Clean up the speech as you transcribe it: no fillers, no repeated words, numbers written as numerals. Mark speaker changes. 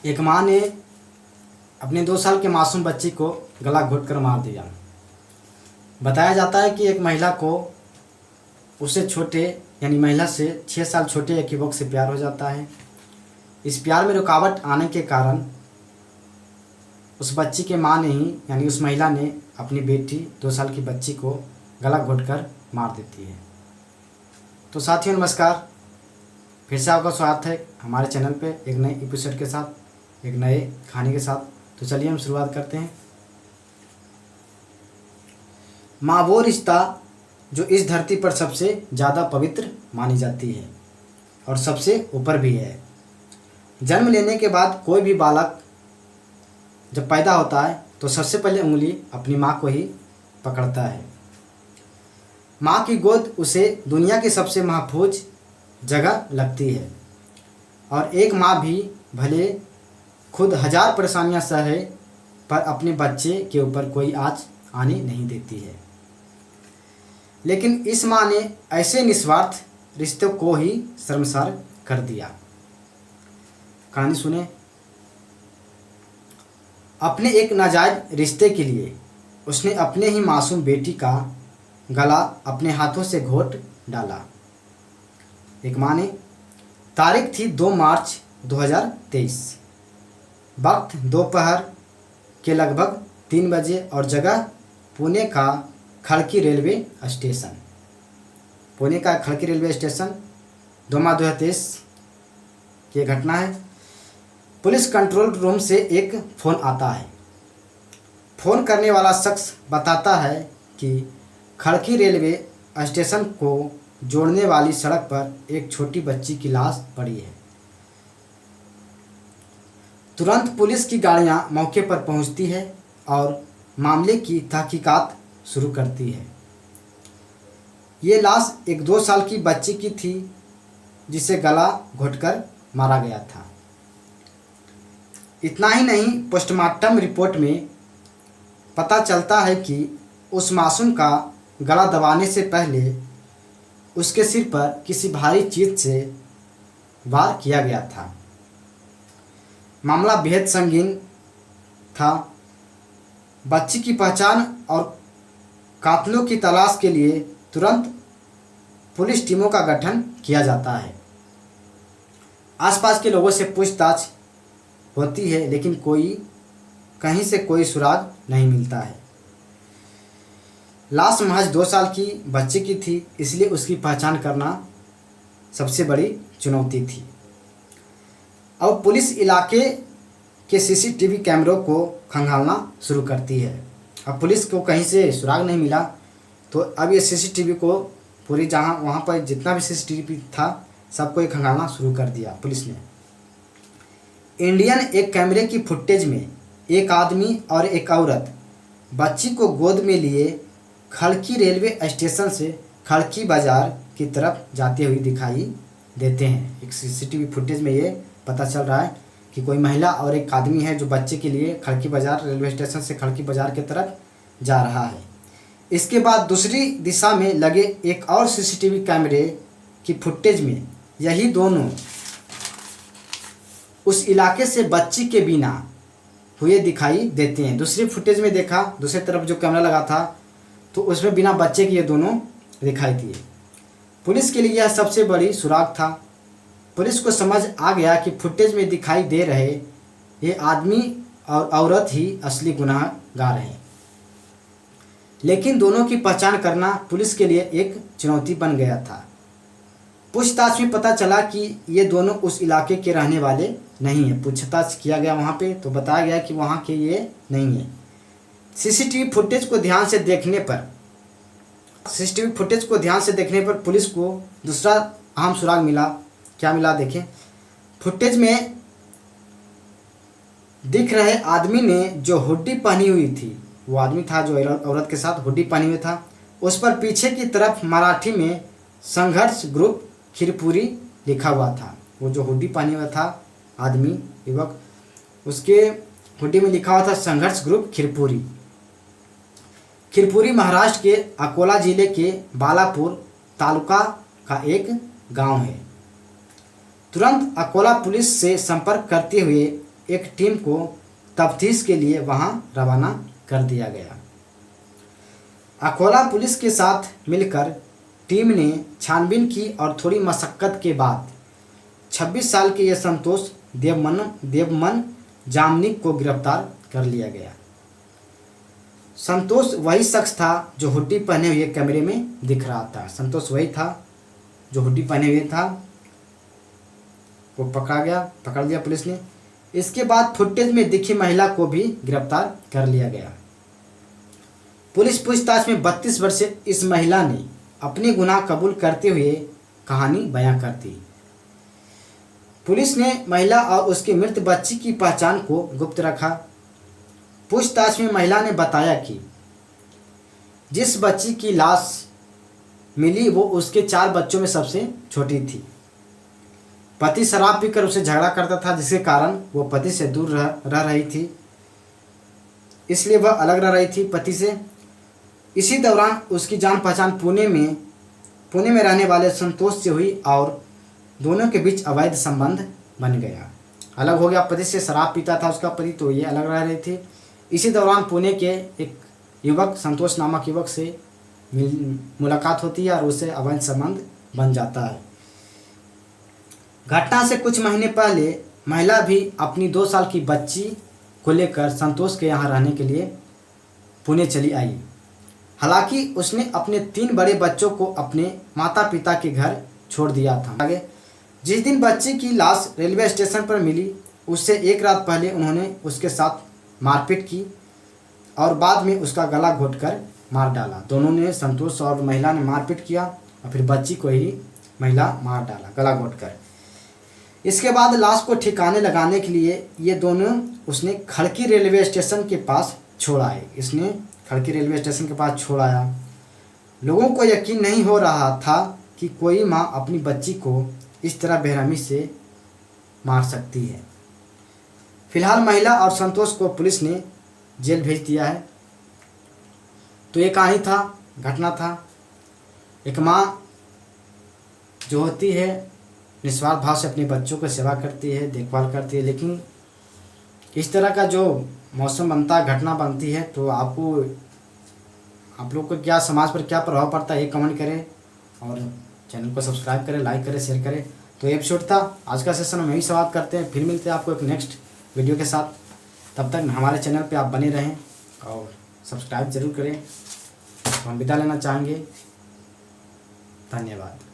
Speaker 1: एक माँ ने अपने 2 साल के मासूम बच्ची को गला घोंटकर मार दिया। बताया जाता है कि एक महिला को उससे छोटे यानी महिला से 6 साल छोटे एक युवक से प्यार हो जाता है। इस प्यार में रुकावट आने के कारण उस बच्ची के माँ ने ही यानी उस महिला ने अपनी बेटी 2 साल की बच्ची को गला घोंटकर मार देती है। तो साथियों नमस्कार, फिर से आपका स्वागत है हमारे चैनल पे एक नए एपिसोड के साथ, एक नए कहानी के साथ। तो चलिए हम शुरुआत करते हैं। माँ वो रिश्ता जो इस धरती पर सबसे ज़्यादा पवित्र मानी जाती है और सबसे ऊपर भी है। जन्म लेने के बाद कोई भी बालक जब पैदा होता है तो सबसे पहले उंगली अपनी माँ को ही पकड़ता है। माँ की गोद उसे दुनिया की सबसे महफूज जगह लगती है और एक माँ भी भले खुद 1000 परेशानियां सहे पर अपने बच्चे के ऊपर कोई आँच आने नहीं देती है। लेकिन इस माँ ने ऐसे निस्वार्थ रिश्तों को ही शर्मसार कर दिया। कहानी सुने। अपने एक नाजायज रिश्ते के लिए उसने अपने ही मासूम बेटी का गला अपने हाथों से घोंट डाला। एक माँ ने। तारीख थी 2 मार्च 2023। वक्त दोपहर के लगभग 3 बजे और जगह पुणे का खड़की रेलवे स्टेशन। पुणे का खड़की रेलवे स्टेशन 2 मार्च 2023 की घटना है। पुलिस कंट्रोल रूम से एक फ़ोन आता है। फ़ोन करने वाला शख्स बताता है कि खड़की रेलवे स्टेशन को जोड़ने वाली सड़क पर एक छोटी बच्ची की लाश पड़ी है। तुरंत पुलिस की गाड़ियां मौके पर पहुंचती है और मामले की तहकीकात शुरू करती है। ये लाश एक 2 साल की बच्ची की थी जिसे गला घोंटकर मारा गया था। इतना ही नहीं, पोस्टमार्टम रिपोर्ट में पता चलता है कि उस मासूम का गला दबाने से पहले उसके सिर पर किसी भारी चीज से वार किया गया था। मामला बेहद संगीन था। बच्ची की पहचान और कातिलों की तलाश के लिए तुरंत पुलिस टीमों का गठन किया जाता है। आसपास के लोगों से पूछताछ होती है लेकिन कहीं से कोई सुराग नहीं मिलता है। लाश महज 2 साल की बच्ची की थी, इसलिए उसकी पहचान करना सबसे बड़ी चुनौती थी। अब पुलिस इलाके के सीसीटीवी कैमरों को खंगालना शुरू करती है। अब पुलिस को कहीं से सुराग नहीं मिला तो अब ये सीसीटीवी को पूरी वहाँ पर जितना भी सीसीटीवी था सबको ये खंगालना शुरू कर दिया पुलिस ने। इंडियन एक कैमरे की फुटेज में एक आदमी और एक औरत बच्ची को गोद में लिए खड़की रेलवे स्टेशन से खड़की बाज़ार की तरफ जाते हुए दिखाई देते हैं। एक सीसीटीवी फुटेज में ये पता चल रहा है कि कोई महिला और एक आदमी है जो बच्चे के लिए खड़की बाज़ार रेलवे स्टेशन से खड़की बाज़ार की तरफ जा रहा है। इसके बाद दूसरी दिशा में लगे एक और सीसीटीवी कैमरे की फुटेज में यही दोनों उस इलाके से बच्ची के बिना हुए दिखाई देते हैं। दूसरी फुटेज में देखा, दूसरी तरफ जो कैमरा लगा था तो उसमें बिना बच्चे के ये दोनों दिखाई दिए। पुलिस के लिए यह सबसे बड़ी सुराग था। पुलिस को समझ आ गया कि फुटेज में दिखाई दे रहे ये आदमी और औरत ही असली गुनहगार हैं। लेकिन दोनों की पहचान करना पुलिस के लिए एक चुनौती बन गया था। पूछताछ में पता चला कि ये दोनों उस इलाके के रहने वाले नहीं हैं। पूछताछ किया गया वहाँ पे तो बताया गया कि वहाँ के ये नहीं है। सीसीटीवी फुटेज को ध्यान से देखने पर पुलिस को दूसरा अहम सुराग मिला। क्या मिला देखें। फुटेज में दिख रहे आदमी ने जो हुड्डी पहनी हुई थी, वो आदमी था जो औरत के साथ हुड्डी पहनी हुई था, उस पर पीछे की तरफ मराठी में संघर्ष ग्रुप खिरपुरी लिखा हुआ था। वो जो हुड्डी पहने हुआ था आदमी युवक, उसके हुड्डी में लिखा हुआ था संघर्ष ग्रुप खिरपुरी। खिरपुरी महाराष्ट्र के अकोला जिले के बालापुर तालुका का एक गांव है। तुरंत अकोला पुलिस से संपर्क करते हुए एक टीम को तफ्तीश के लिए वहां रवाना कर दिया गया। अकोला पुलिस के साथ मिलकर टीम ने छानबीन की और थोड़ी मशक्कत के बाद 26 साल के ये संतोष देवमन जामनिक को गिरफ्तार कर लिया गया। संतोष वही शख्स था जो हुड्डी पहने हुए कैमरे में दिख रहा था। संतोष वही था जो हुड्डी पहने हुए था। वो पकड़ लिया पुलिस ने। इसके बाद फुटेज में दिखी महिला को भी गिरफ्तार कर लिया गया। पुलिस पूछताछ में 32 वर्षीय इस महिला ने अपने गुनाह कबूल करते हुए कहानी बयां कर दी। पुलिस ने महिला और उसके मृत बच्ची की पहचान को गुप्त रखा। पूछताछ में महिला ने बताया कि जिस बच्ची की लाश मिली वो उसके 4 बच्चों में सबसे छोटी थी। पति शराब पीकर उसे झगड़ा करता था, जिसके कारण वो पति से दूर रह रही थी, इसलिए वह अलग रह रही थी पति से। इसी दौरान उसकी जान पहचान पुणे में रहने वाले संतोष से हुई और दोनों के बीच अवैध संबंध बन गया। अलग हो गया पति से, शराब पीता था उसका पति, तो ये अलग रह रही थी। इसी दौरान पुणे के एक युवक, संतोष नामक युवक से मुलाकात होती है और उससे अवैध संबंध बन जाता है। घटना से कुछ महीने पहले महिला भी अपनी 2 साल की बच्ची को लेकर संतोष के यहाँ रहने के लिए पुणे चली आई। हालांकि उसने अपने 3 बड़े बच्चों को अपने माता पिता के घर छोड़ दिया था। आगे जिस दिन बच्ची की लाश रेलवे स्टेशन पर मिली, उससे 1 रात पहले उन्होंने उसके साथ मारपीट की और बाद में उसका गला घोंटकर मार डाला। दोनों ने, संतोष और महिला ने मारपीट किया और फिर बच्ची को ही महिला मार डाला गला घोंटकर। इसके बाद लाश को ठिकाने लगाने के लिए ये दोनों उसने खड़की रेलवे स्टेशन के पास छोड़ आए। इसने खड़की रेलवे स्टेशन के पास छोड़ आया। लोगों को यकीन नहीं हो रहा था कि कोई माँ अपनी बच्ची को इस तरह बेरहमी से मार सकती है। फिलहाल महिला और संतोष को पुलिस ने जेल भेज दिया है। तो ये कहानी था, घटना था। एक माँ जो होती है निस्वार्थ भाव से अपने बच्चों को सेवा करती है, देखभाल करती है, लेकिन इस तरह का जो मौसम बनता है, घटना बनती है, तो आप लोग को क्या, समाज पर क्या प्रभाव पड़ता है, ये कमेंट करें और चैनल को सब्सक्राइब करें, लाइक करें, शेयर करें। तो एपिसोड था आज का सेशन में यही समाप्त करते हैं। फिर मिलते हैं आपको एक नेक्स्ट वीडियो के साथ। तब तक हमारे चैनल पे आप बने रहें और सब्सक्राइब जरूर करें। तो हम विदा लेना चाहेंगे। धन्यवाद।